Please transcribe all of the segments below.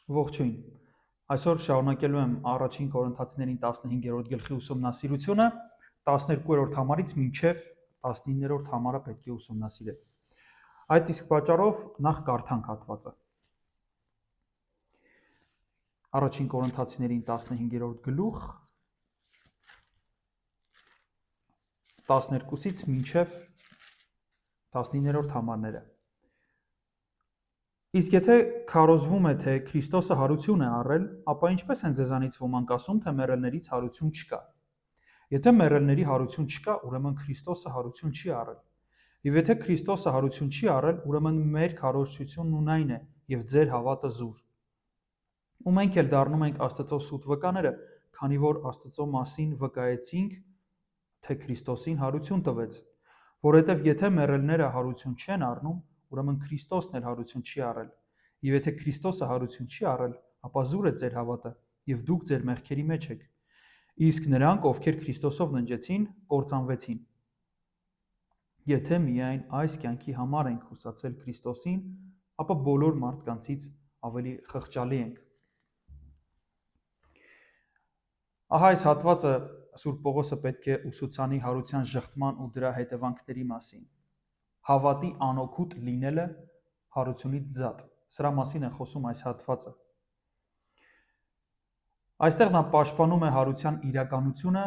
Ողջույն։ Այսօր շարունակելու եմ առաջին Կորինթացիներին 15-րդ գլխի ուսումնասիրությունը, 12-րդ համարից մինչև 19-րդ համարը պետք է ուսումնասիրել։ Այդ իսկ պատճառով նախ կարդանք հատվածը։ Առաջին Կորինթացիներին 15-րդ գլուխ 12-ից մինչև 19-րդ համարները։ Իսկ եթե քարոզվում է, թե Քրիստոսը հարություն է առել, ապա ինչպես են ձեզանից ոմանք ասում, թե մեռելներից հարություն չկա։ Եթե մեռելների հարություն չկա, ուրեմն Քրիստոսը հարություն չի առել։ Եվ եթե Քրիստոսը հարություն չի առել, ուրեմն մեր քարոզչությունն ունայն է, եւ ձեր հավատը զուր։ Ու մենք էլ դառնում ենք Աստծո սուտ վկաները, քանի որ Աստծո մասին վկայեցինք, թե Քրիստոսին հարություն տվեց, որովհետև եթե մեռելները հարություն չեն առնում, ուրեմն Քրիստոսն էլ հարություն չի առել։ Եվ եթե Քրիստոսը հարություն չի առել, ապա զուր է ձեր հավատը, եւ դուք ձեր մեղքերի մեջ եք։ Իսկ նրանք, ովքեր Քրիստոսով ննջեցին, կործանվեցին։ Եթե միայն այս կյանքի համար ենք հուսացել Քրիստոսին, ապա բոլոր մարդկանցից ավելի խղճալի ենք։ Ահա այս հատվածը Սուրբ Պողոսը պետք է ուսուցանի հարության ժխտման ու դրա հետևանքների մասին։ Հավատի անօգուտ լինելը հարությունից զատ։ Սրա մասին է խոսում այս հատվածը։ Այստեղ նա պաշտպանում է հարության իրականությունը,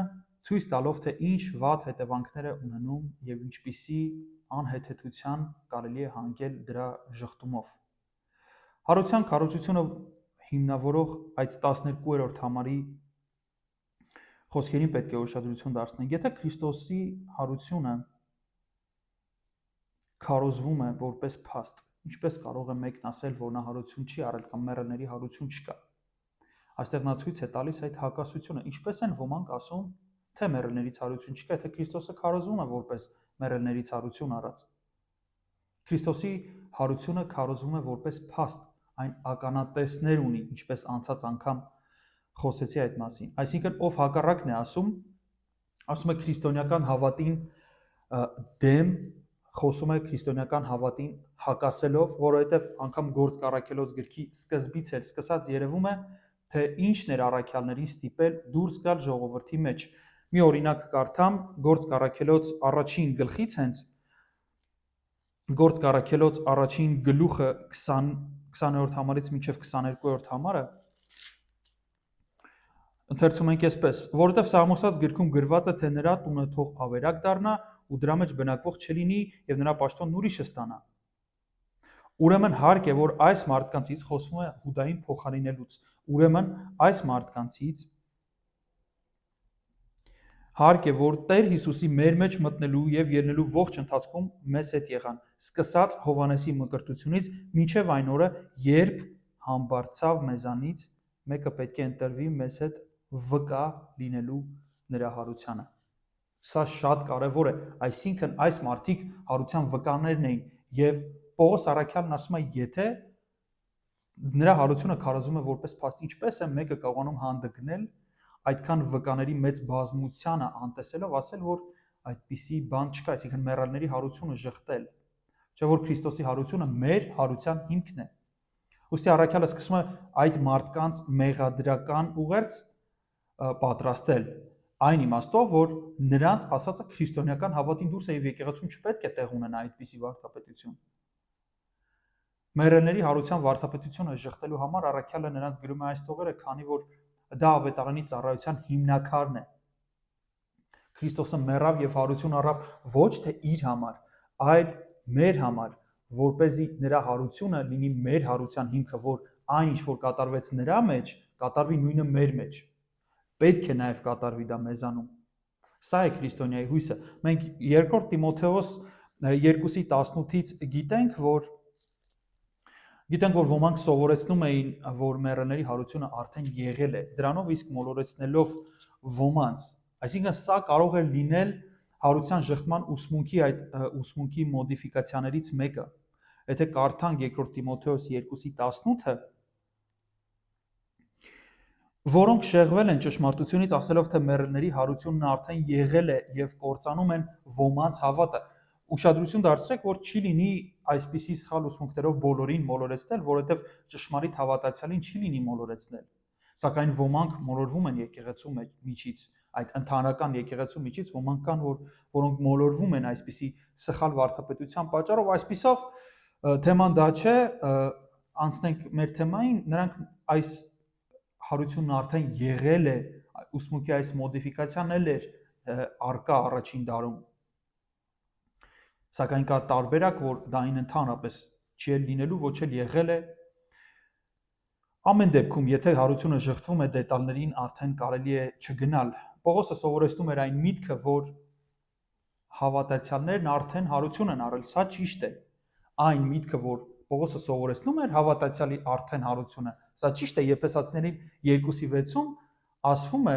ցույց տալով, թե ինչ վատ հետևանքներ է ունենում եւ ինչպիսի անհեթեթության կարելի է հանգել դրա ժխտումով։ Հարության քարոզությունը հիմնավորող այդ 12-րդ համարի խոսքերին պետք է ուշադրություն դարձնենք։ Եթե Քրիստոսի հարությունը քարոզվում է որպես փաստ, ինչպես կարող է մեկն ասել, որ նա հարություն չի առել կամ մեռելների հարություն չկա։ Այստեղ նա ցույց է տալիս այդ հակասությունը, ինչպես են ոմանք ասում, թե մեռելներից հարություն չկա, եթե Քրիստոսը քարոզվում է որպես մեռելներից հարություն առած։ Քրիստոսի հարությունը քարոզվում է որպես փաստ, այն ականատեսներ ունի, ինչպես անցած անգամ խոսեցի այդ մասին։ Այսինքն ով հակառակն է ասում է քրիստոնեական հավատին դեմ, խոսում է քրիստոնեական հավատին հակասելով, որովհետև անգամ Գործք առաքելոց գրքի սկզբից էլ սկսած երևում է, թե ինչն էր առաքյալներին ստիպել դուրս գալ ժողովրդի մեջ։ Մի օրինակ կարդամ Գործք առաքելոց առաջին գլխից հենց Գործք առաքելոց առաջին գլուխը 20-րդ համարից մինչև 22-րդ համարը ընթերցում ենք այսպես. որովհետև Սաղմոսած գրքում գրված է, թե նրա տունը թող ավերակ դառնա ու դրա մեջ բնակվող չլինի եւ նրա պաշտոնն ուրիշը ստանա։ Ուրեմն հարկ է, որ այս մարդկանցից խոսվում է Հուդային փոխարինելուց։ Ուրեմն այս մարդկանցից հարկ է, որ Տեր Հիսուսի մեր մեջ մտնելու եւ ելնելու ողջ ընթացքում մեզ հետ եղան, սկսած Հովանեսի մկրտությունից մինչև այն օրը, երբ համբարձավ մեզանից, մեկը պետք է ընտրվի մեզ հետ վկա լինելու նրա հարությանը։ Սա շատ կարևոր է, այսինքն այս մարդիկ հարության վկաներն էին եւ Պողոս առաքյալն ասում է, եթե նրա հարությունը քարոզվում է որպես փաստ, ինչպես է մեկը կարողանում հանդգնել այդքան վկաների մեծ բազմությանը անտեսելով ասել, որ այդպիսի բան չկա, այսինքն մեռելների հարությունը ժխտել, չէ՞ որ Քրիստոսի հարությունը մեր հարության հիմքն է։ Ուստի առաքյալը սկսում է այդ մարդկանց մեղադրական ուղերձ պատրաստել այն իմաստով, որ նրանց ասածը քրիստոնեական հավատին դուրս է եւ եկեղեցում չպետք է տեղ ունենա այդպիսի վարդապետություն։ Մեռելների հարության վարդապետությունը ժխտելու համար առաքյալը նրանց գրում է այս տողերը, քանի որ դա ավետարանի ծառայության հիմնաքարն է։ Քրիստոսը մեռավ եւ հարություն առավ ոչ թե իր համար, այլ մեր համար, որպեսզի նրա հարությունը լինի մեր հարության հիմքը, որ այն ինչ որ կատարվեց նրա մեջ, կատարվի նույնը մեր մեջ։ Պետք է նաև կատարվի դա մեզանում։ Սա է քրիստոնյայի հույսը։ Մենք 2 Տիմոթեոս 2:18-ից գիտենք, որ ոմանք սովորեցնում էին, որ մեռելների հարությունը արդեն եղել է, դրանով իսկ մոլորեցնելով ոմանց։ Այսինքն սա կարող է լինել հարության ժխտման ուսմունքի այդ ուսմունքի մոդիֆիկացիաներից մեկը։ Եթե կարդանք 2 Տիմոթեոս 2:18-ը, որոնք շեղվել են ճշմարտությունից, ասելով, թե մեռելների հարությունն արդեն եղել է եւ կործանում են ոմանց հավատը։ ուշադրություն դարձրեք, որ չի լինի այսպիսի սխալ ուսմունքներով բոլորին մոլորեցնել, որովհետև ճշմարիտ հավատացյալին չի լինի մոլորեցնել։ Սակայն ոմանք մոլորվում են եկեղեցու միջից, այդ ընդհանրական եկեղեցու միջից ոմանք կան, որոնք մոլորվում են այսպիսի սխալ վարդապետության պատճառով, այսպիսով թեման դա չէ, անցնենք մեր թեմային, նրանք այս հարությունն արդեն եղել է, ուսմունքի այս մոդիֆիկացիան էլ էր արկա առաջին դարում։ Սակայն կա տարբերակ, որ դա այն ընդհանրապես չի էլ լինելու, ոչ էլ եղել է։ Ամեն դեպքում, եթե հարությունը ժխտվում է դետալներին, արդեն կարելի է չգնալ։ Պողոսը սովորեցնում էր այն միտքը, որ հավատացյալներն արդեն հարություն են առել, սա ճիշտ է։ Այն միտքը, որ Պողոսը սովորեցնում էր հավատացյալի արդեն հարությունը, սա ճիշտ է, Եփեսացիներին 2:6-ում ասվում է,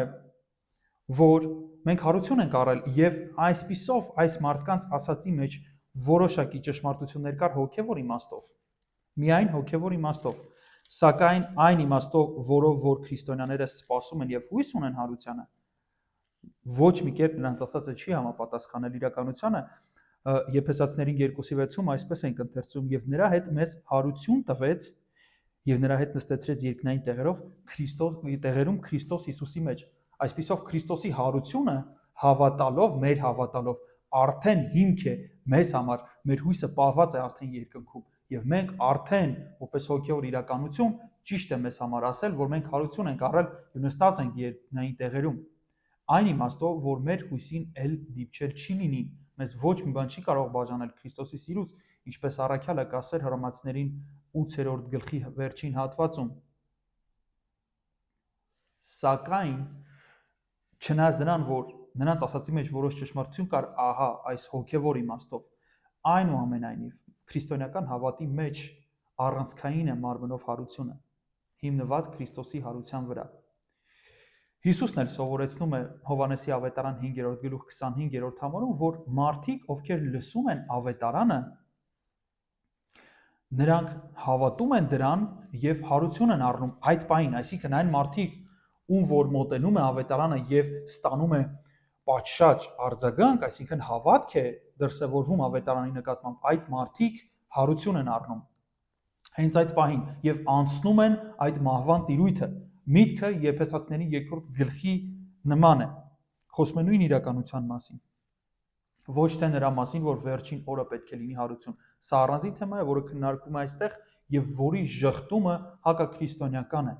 որ մենք հարություն ենք առել եւ այսպիսով այս մարդկանց ասացի մեջ որոշակի ճշմարտություններ կար հոգեվոր իմաստով, միայն հոգեվոր իմաստով, սակայն այն իմաստով, որով որ քրիստոնյաները սպասում են եւ հույս ունեն հարությանը, ոչ մի կերպ նրանց ասածը չի համապատասխանել իրականությանը։ Եփեսացիներին 2:6-ում այսպես ենք ընթերցում, եւ նրա հետ մեզ հարություն տվեց եւ նրա հետ նստեցրեց երկնային տեղերում Քրիստոս Հիսուսի մեջ։ Այսպիսով Քրիստոսի հարությունը հավատալով, մեր հավատալով արդեն հիմք է մեզ համար, մեր հույսը պահված է արդեն երկնքում եւ մենք արդեն որպես հոգեոր իրականություն ճիշտ է մեզ համար ասել, որ մենք հարություն ենք առել եւ նստած ենք երկնային տեղերում։ Այն իմաստով, որ մեր հույսին էլ դիպչել չի լինի, մեզ ոչ մի բան չի կարող բաժանել Քրիստոսի սիրուց, ինչպես առաքյալը կասեր Հռոմացիներին 8-րդ գլխի վերջին հատվածում։ Սակայն չնայած նրան, որ նրանց ասացի մեջ որոշ ճշմարտություն կար, ահա այս հոգևոր իմաստով, այնուամենայնիվ քրիստոնեական հավատի մեջ առանցքային է մարմնով հարությունը, հիմնված Քրիստոսի հարության վրա։ Հիսուսն էլ սովորեցնում է Հովհաննեսի ավետարան 5-րդ գլուխ 25-րդ համարում, որ մարդիկ, ովքեր լսում են ավետարանը, նրանք հավատում են դրան եւ հարություն են առնում այդ պահին, այսինքն այն մարդիկ, ում որ մոտենում է ավետարանը եւ ստանում է պատշաճ արձագանք, այսինքն հավատք է դրսևորվում ավետարանի նկատմամբ, այդ մարդիկ հարություն են առնում հենց այդ պահին եւ անցնում են այդ մահվան տիրույթը։ Միտքը Եփեսացիներին 2-րդ գլխի նման է, խոսում է նույն իրականության մասին, ոչ թե նրա մասին, որ վերջին օրը պետք է լինի հարություն։ Սա առանձին թեմա է, որը քննարկվում է այստեղ եւ որի ժխտումը հակաքրիստոնեական է։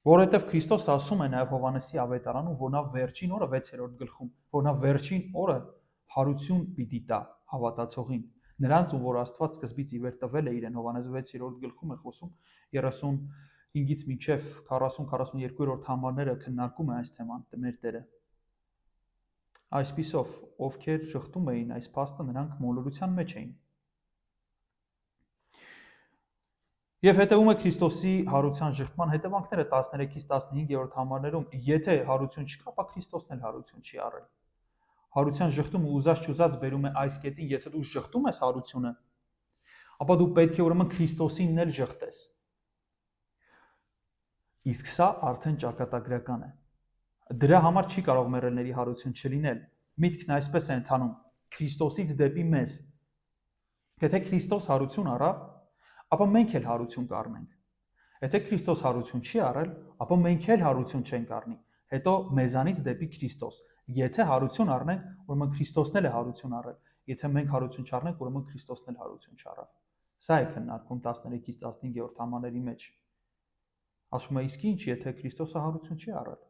Որովհետև Քրիստոս ասում է նաև Հովհաննեսի ավետարանում, որ նա վերջին օրը 6-րդ գլխում, որ նա վերջին օրը հարություն պիտի տա հավատացողին։ Նրանց, ում որ Աստված սկզբից ի վեր տվել է իրեն, Հովհաննես 6-րդ գլխում է խոսում 35-ից մինչև 40-42-րդ համարները քննարկում է այս թեման մեր Տերը։ Այսպիսով, ովքեր շղթում էին այս փաստը, նրանք մոլորության մեջ էին։ Եվ հետևում է Քրիստոսի հարության ժխտման հետևանքները 13-ից 15-րդ համարներում, եթե հարություն չկա, ապա Քրիստոսն էլ հարություն չի առել։ Հարության ժխտումը ուզած-չուզած բերում է այս կետին, եթե դու ժխտում ես հարությունը, ապա դու պետք է ուրեմն Քրիստոսին էլ ժխտես։ Իսկ սա արդեն ճակատագրական է։ Դրա համար չի կարող մեռելների հարություն չլինել։ Միտքն այսպես է ընթանում. Քրիստոսից դեպի մեզ։ Եթե Քրիստոս հարություն առավ, ապա մենք էլ հարություն կառնենք։ Եթե Քրիստոս հարություն չի առել, ապա մենք էլ հարություն չենք առնի։ Հետո մեզանից դեպի Քրիստոս։ Եթե հարություն առնենք, ուրեմն Քրիստոսն էլ է հարություն առել։ Եթե մենք հարություն չառնենք, ուրեմն Քրիստոսն էլ հարություն չառավ։ Սա է քննարկում 13-ից 15-րդ համարների մեջ։ Ասում է, իսկ ինչ, եթե Քրիստոսը հարություն չի առել։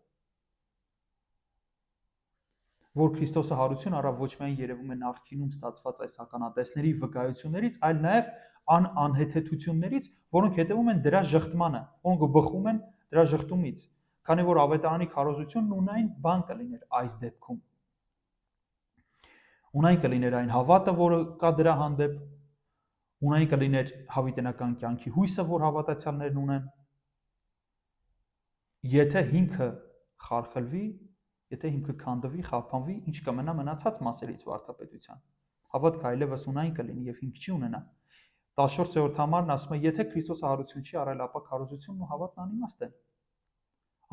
Որ Քրիստոսը հարություն առավ, ոչ միայն երևում է նախկինում ստացված այս ականատեսների վկայություններից, այլ նաև անհեթեթություններից, որոնք հետևում են դրա ժխտմանը, որոնք բխում են դրա ժխտումից, քանի որ ավետարանի քարոզությունն ունայն բան կլիներ այս դեպքում։ Ունայն կլիներ այն հավատը, որը կա դրա հանդեպ, ունայն կլիներ հավիտենական կյանքի հույսը, որ հավատացյալներն ունեն։ Եթե հիմքը խարխլվի, եթե հիմքը քանդվի, խափանվի, ինչ կմնա մնացած մասերից վարդապետության։ Հավատքը այլևս ունայն կլինի եւ հիմք չի ունենա։ 14-րդ համարն ասում է, եթե Քրիստոսը հարություն չի առել, ապա քարոզությունն ու հավատն անիմաստ են։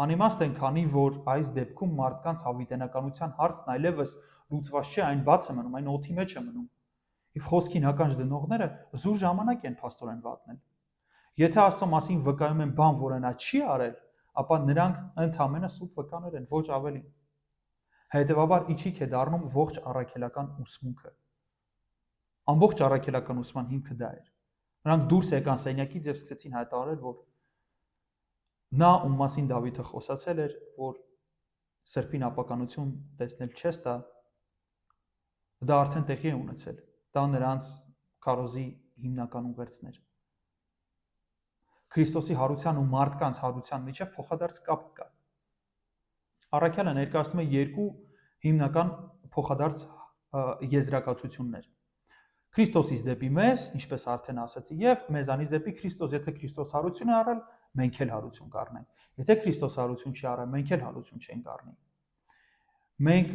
Անիմաստ են, քանի որ այս դեպքում մարդկանց հավիտենականության հարցն այլևս լուծված չէ, այն բաց է մնում, այն օդի մեջ է մնում։ Եվ խոսքին հականջ դնողները զուր ժամանակ են փաստորեն վատնել։ Եթե Աստծո մասին վկայում են բան, որը նա չի արել, ապա նրանք ընդհանրապես սուտ վկաներ են, ոչ ավելին։ Հետևաբար իջիկ է դառնում ողջ առաքելական ուսմունքը։ Ամբողջ առաքելական ուսման հիմքը դա էր։ Նրանք դուրս եկան սենյակից եւ սկսեցին հայտարարել, որ նա, ում մասին Դավիթը խոսացել էր, որ սրբին ապականություն տեսնել չես տա, դա արդեն տեղի է ունեցել։ Դա նրանց քարոզի հիմնական ուղերձն էր։ Քրիստոսի հարության ու մարդկանց հարության միջև փոխադարձ կապ կա։ Առաքյալը ներկայացնում է երկու հիմնական փոխադարձ եզրակացություններ։ Քրիստոսից դեպի մեզ, ինչպես արդեն ասացի, եւ մեզանից դեպի Քրիստոս, եթե Քրիստոս հարություն է առել, մենք էլ հարություն կառնենք։ Եթե Քրիստոս հարություն չի առել, մենք էլ հարություն չենք առնի։ Մենք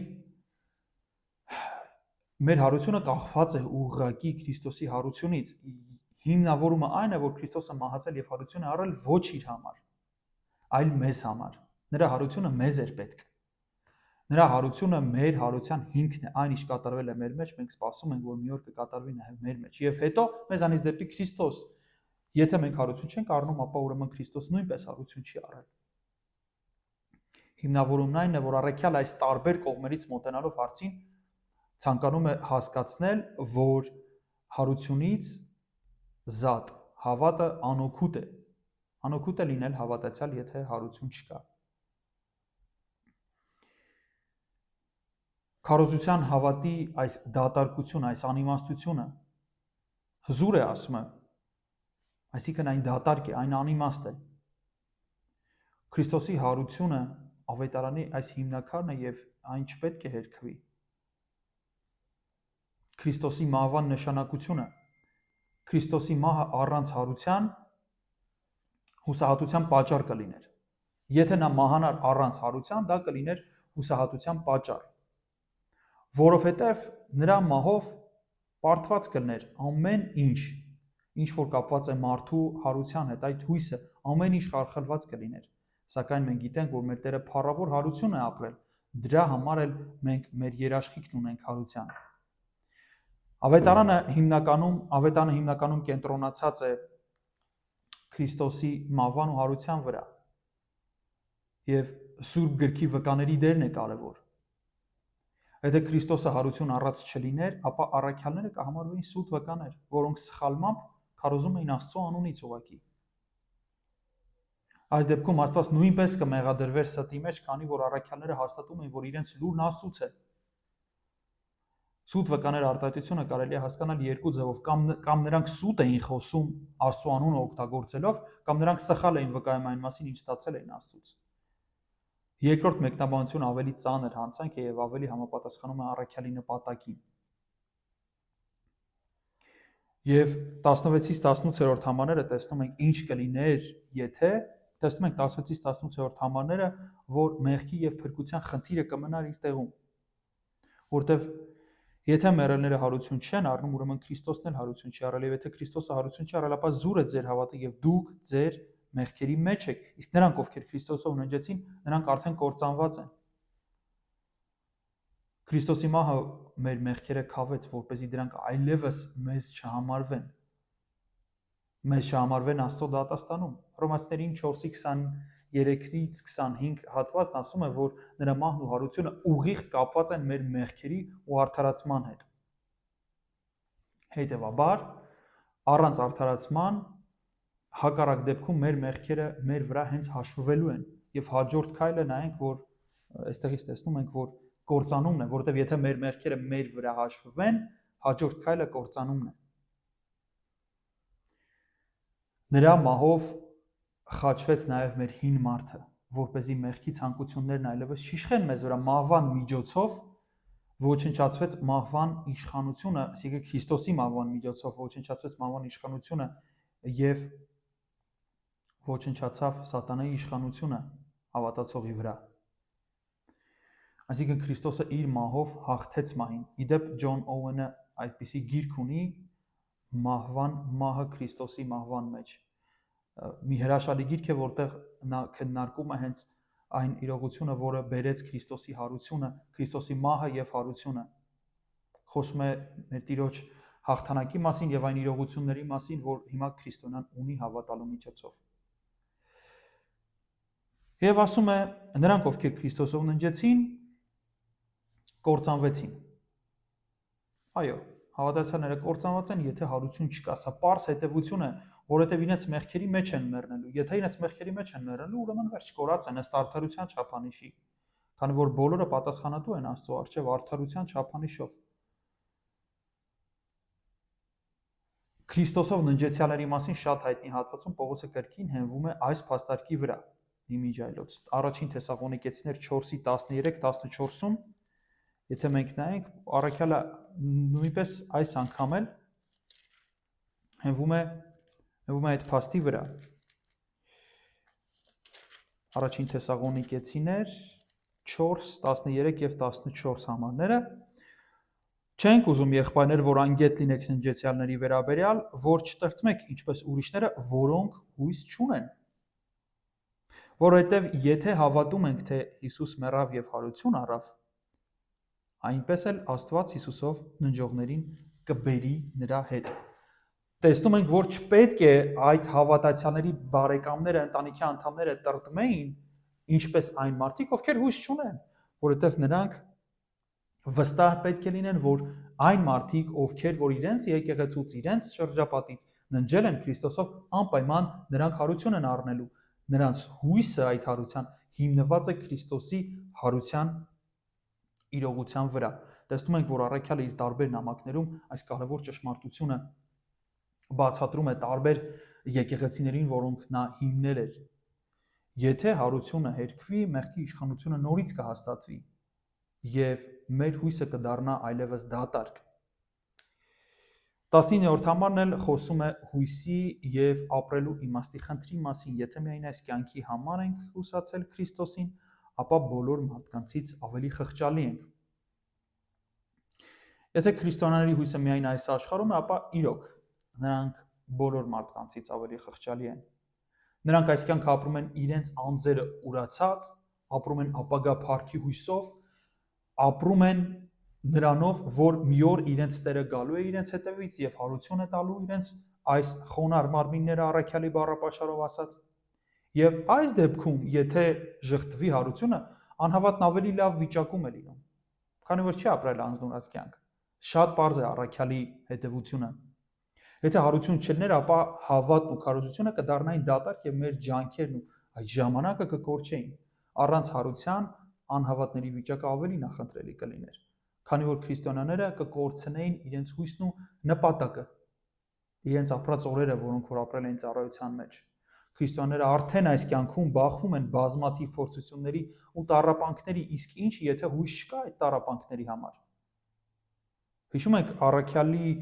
մեր հարությունը կախված է ուղղակի Քրիստոսի հարությունից։ Հիմնավորումը այն է, որ Քրիստոսը մահացել եւ հարություն է առել ոչ իր համար, այլ մեզ համար։ Նրա հարությունը մեզ էր պետք։ Նրա հարությունը մեր հարության հիմքն է, այն ինչ կատարվել է մեր մեջ, մենք սպասում ենք, որ մի օր կկատարվի նաև մեր մեջ։ Եվ հետո մեզանից դեպի Քրիստոս, եթե մենք հարություն չենք առնում, ապա ուրեմն Քրիստոս նույնպես հարություն չի առել։ Հիմնավորումն այն է, որ առաքյալը այս տարբեր կողմերից մոտենալով հարցին ցանկանում է հասկացնել, որ հարությունից զատ հավատը անօգուտ է։ Անօգուտ է լինել հավատացյալ, եթե հարություն չկա։ Քարոզության հավատի այս դատարկությունը, այս անիմաստությունը հզուր է, ասում է, այսինքն այն դատարկ է, այն անիմաստ է։ Քրիստոսի հարությունը ավետարանի այս հիմնականն է եւ այն չպետք է հերքվի։ Քրիստոսի մահվան նշանակությունը, Քրիստոսի մահը առանց հարության հուսահատության պատճառ կլիներ։ Եթե նա մահանար առանց հարության, դա կլիներ հուսահատության պատճառ։ Որովհետև նրա մահով պարտված կլներ ամեն ինչ որ կապված է մարդու հարության հետ, այդ հույսը ամեն ինչ խարխլված կլիներ։ Սակայն մենք գիտենք, որ մեր Տերը փառավոր հարություն է ապրել, դրա համար էլ մենք մեր երաշխիքն ունենք հարության։ Ավետարանը հիմնականում կենտրոնացած է Քրիստոսի մահվան ու հարության վրա։ Եվ Սուրբ գրքի վկաների դերն է կարևոր։ Եթե Քրիստոսը հարություն առած չլիներ, ապա առաքյալները կհամարվեին սուտ վկաներ, որոնք սխալմամբ քարոզում էին Աստծո անունից ուղղակի։ Այս դեպքում Աստված նույնպես կմեղադրվեր ստի մեջ, քանի որ առաքյալները հաստատում էին, որ իրենց լուրն Աստծուց է։ Սուտ վկաներ արտահայտությունը կարելի է հասկանալ երկու ձևով, կամ նրանք սուտ էին խոսում Աստծո անունը օգտագործելով, կամ նրանք սխալ էին վկայում այն մասին, ինչ ստացել էին Աստծուց։ Երկրորդ մեկնաբանությունը ավելի ծանր հանցանք է եւ ավելի համապատասխանում է առաքյալի նպատակին։ Եվ 16-ից 18-րդ համարները տեսնում ենք ինչ կլիներ, եթե տեսնում ենք 16-ից 18-րդ համարները, որ մեղքի եւ փրկության խնդիրը կմնար իր տեղում։ Որտեւ եթե մեռելները հարություն չեն առնում, ուրեմն Քրիստոսն էլ հարություն չի առել, եւ եթե Քրիստոսը հարություն չի առել, ապա զուր է ձեր հավատը եւ դուք ձեր մեղքերի մեջ եք։ Իսկ նրանք, ովքեր Քրիստոսով ունենջեցին, նրանք արդեն կործանված են։ Քրիստոսի մահը մեր մեղքերը քավեց, որպեսզի դրանք այլևս մեզ չհամարվեն։ Մեզ չհամարվեն Աստծո դատաստանում։ Հռոմեացիներին 4:23-ից 25 հատվածն ասում է, որ նրա մահն ու հարությունը ուղիղ կապված են մեր մեղքերի ու արդարացման հետ։ Հետևաբար, առանց արդարացման հակառակ դեպքում մեր մեղքերը մեր վրա հենց հաշվվելու են։ Եվ հաջորդ քայլը նայենք, որ այստեղից տեսնում ենք, որ կործանումն է, որովհետև եթե մեր մեղքերը մեր վրա հաշվվեն, հաջորդ քայլը կործանումն է։ Նրա մահով խաչվեց նաև մեր հին մարդը, որպեսզի մեղքի ցանկություններն այլևս չիշխեն մեզ վրա, մահվան միջոցով ոչնչացվեց մահվան իշխանությունը, այսինքն Քրիստոսի մահվան միջոցով ոչնչացվեց մահվան իշխանությունը եւ ոչնչացավ սատանայի իշխանությունը հավատացողի վրա։ Այսինքն Քրիստոսը իր մահով հաղթեց մահին։ Իդեպ Ջոն Օուենը այդպիսի գիրք ունի մահը Քրիստոսի մահվան մեջ։ Մի հրաշալի գիրք է, որտեղ նա քննարկում է հենց այն իրողությունը, որը բերեց Քրիստոսի հարությունը, Քրիստոսի մահը եւ հարությունը։ Խոսում է մեր Տիրոջ հաղթանակի մասին եւ այն իրողությունների մասին, որ հիմա քրիստոնյան ունի հավատալու միջոցով։ Եվ ասում է, նրանք, ովքեր Քրիստոսով ննջեցին, կործանվեցին։ Այո, հավատացյալները կործանված են, եթե հարություն չկա։ Սա պարզ հետևություն է, որովհետև իրենց մեղքերի մեջ են մեռնելու։ Եթե իրենց մեղքերի մեջ են մեռնելու, ուրեմն վերջ կորած են ըստ արդարության չափանիշի, քանի որ բոլորը պատասխանատու են Աստծո առջև արդարության չափանիշով։ Քրիստոսով ննջեցյալների մասին շատ հայտնի հատվածում Պողոսը կրկին հենվում է այս փաստարկի վրա։ Իմիջայլոց առաջին Թեսաղոնիկեցիներ 4:13-14-ում, եթե մենք նայենք, առաքյալը նույնպես այս անգամ էլ հենվում է այդ փաստի վրա։ Առաջին Թեսաղոնիկեցիներ 4:13 եւ 14 համարները։ Չենք ուզում եղբայրներ, որ անգետ լինեք ննջեցյալների վերաբերյալ, որ չտրտմեք ինչպես ուրիշները, որոնք հույս չունեն։ Որովհետև եթե հավատում ենք, թե Հիսուս մեռավ եւ հարություն առավ, այնպես էլ Աստված Հիսուսով ննջողներին կբերի նրա հետ։ Տեսնում ենք, որ չպետք է այդ հավատացյալների բարեկամները, ընտանիքի անդամները տրտմեին, ինչպես այն մարդիկ, ովքեր հույս չունեն, որովհետև նրանք վստահ պետք է լինեն, որ այն մարդիկ, ովքեր որ իրենց եկեղեցուց, իրենց շրջապատից ննջել են Քրիստոսով, անպայման նրանք հարություն են առնելու։ Նրանց հույսը այդ հարության հիմնված է Քրիստոսի հարության իրողության վրա։ Տեսնում ենք, որ առաքյալը իր տարբեր նամակներում այս կարևոր ճշմարտությունը բացատրում է տարբեր եկեղեցիներին, որոնք նա հիմնել էր։ Եթե հարությունը հերքվի, մեղքի իշխանությունը նորից կհաստատվի եւ մեր հույսը կդառնա այլևս դատարկ։ 19-րդ համարն էլ խոսում է հույսի եւ ապրելու իմաստի խնդրի մասին։ Եթե միայն այս կյանքի համար ենք հուսացել Քրիստոսին, ապա բոլոր մարդկանցից ավելի խղճալի ենք։ Եթե քրիստոնյաների հույսը միայն այս աշխարհում է, ապա իրոք նրանք բոլոր մարդկանցից ավելի խղճալի են։ Նրանք այս կյանքը ապրում են իրենց անձերը ուրացած, ապրում են ապագա փառքի հույսով, ապրում են նրանով, որ մի օր իրենց Տերը գալու է իրենց հետևից եւ հարություն է տալու իրենց այս խոնար մարմինները առաքյալի բառապաշարով ասած։ Եվ այս դեպքում, եթե ժխտվի հարությունը, անհավատն ավելի լավ վիճակում է լինում, քանի որ չի ապրել անձնուրաց կյանք։ Շատ պարզ է առաքյալի հետևությունը։ Եթե հարություն չլիներ, ապա հավատն ու քարոզությունը կդառնային դատարկ եւ մեր ջանքերն ու այդ ժամանակը կկորչեին։ Առանց հարության անհավատների վիճակը ավելի նախընտրելի կլիներ, քանի որ քրիստոնյաները կկորցնեին իրենց հույսն ու նպատակը, իրենց ապրած օրերը, որոնք որ ապրել էին ծառայության մեջ։ Քրիստոնյաները արդեն այս կյանքում բախվում են բազմաթիվ փորձությունների ու տառապանքների, իսկ ինչ եթե հույս չկա այդ տառապանքների համար։ Հիշում եք առաքյալի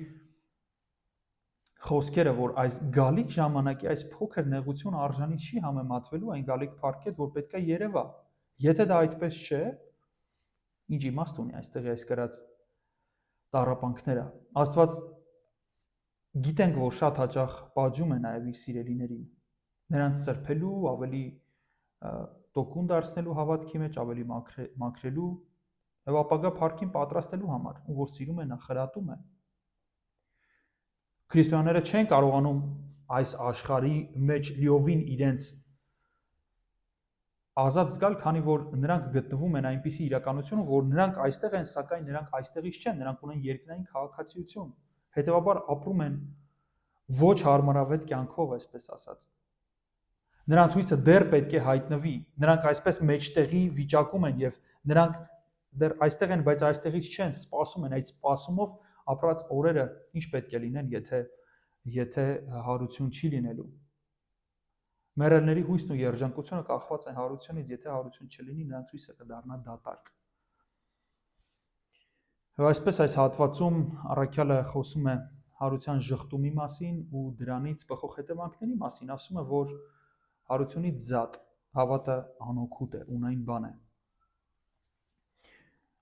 խոսքերը, որ այս գալիք ժամանակի այս փոքր նեղությունը արժանի չի համեմատվելու այն գալիք փառքետ, որ պետքա երևա։ Եթե դա այդպես չէ, ինչ իմաստ ունի այստեղի այս գրած տառապանքները։ Աստված գիտենք, որ շատ հաճախ պատժում է նաև իր սիրելիներին, նրանց սրբելու, ավելի տոկուն դարձնելու հավատքի մեջ, ավելի մաքրելու եւ ապագա փառքին պատրաստելու համար, ու որ սիրում է նա խրատում է։ Քրիստոնյաները չեն կարողանում այս աշխարհի մեջ լիովին իրենց ազատ զգալ, քանի որ նրանք գտնվում են այնպիսի իրականությունում, որ նրանք այստեղ են, սակայն նրանք այստեղից չեն, նրանք ունեն երկնային քաղաքացիություն, հետևաբար ապրում են ոչ հարմարավետ կյանքով, այսպես ասած։ Նրանց հույսը դեռ պետք է հայտնվի, նրանք այսպես մեջտեղի վիճակում են եւ նրանք դեռ այստեղ են, բայց այստեղից չեն, սպասում են, այդ սպասումով ապրած օրերը ինչ պետք է լինեն, եթե հարություն չի լինելու։ Մեռելների հույսն ու երջանկությունը կախված են հարությունից, եթե հարություն չլինի, նրանց հույսը կդառնա դատարկ։ Եվ այսպես այս հատվածում առաքյալը խոսում է հարության ժխտումի մասին ու դրանից բխող հետևանքների մասին, ասում է, որ հարությունից զատ հավատը անօգուտ է, ունայն բան է։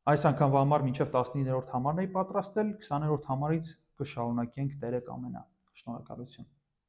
Այս անգամվա համար մինչև 19-րդ համարն էի պատրաստել, 20-րդ համարից կշարունակենք Տերը կամենա։ Շնորհակալություն։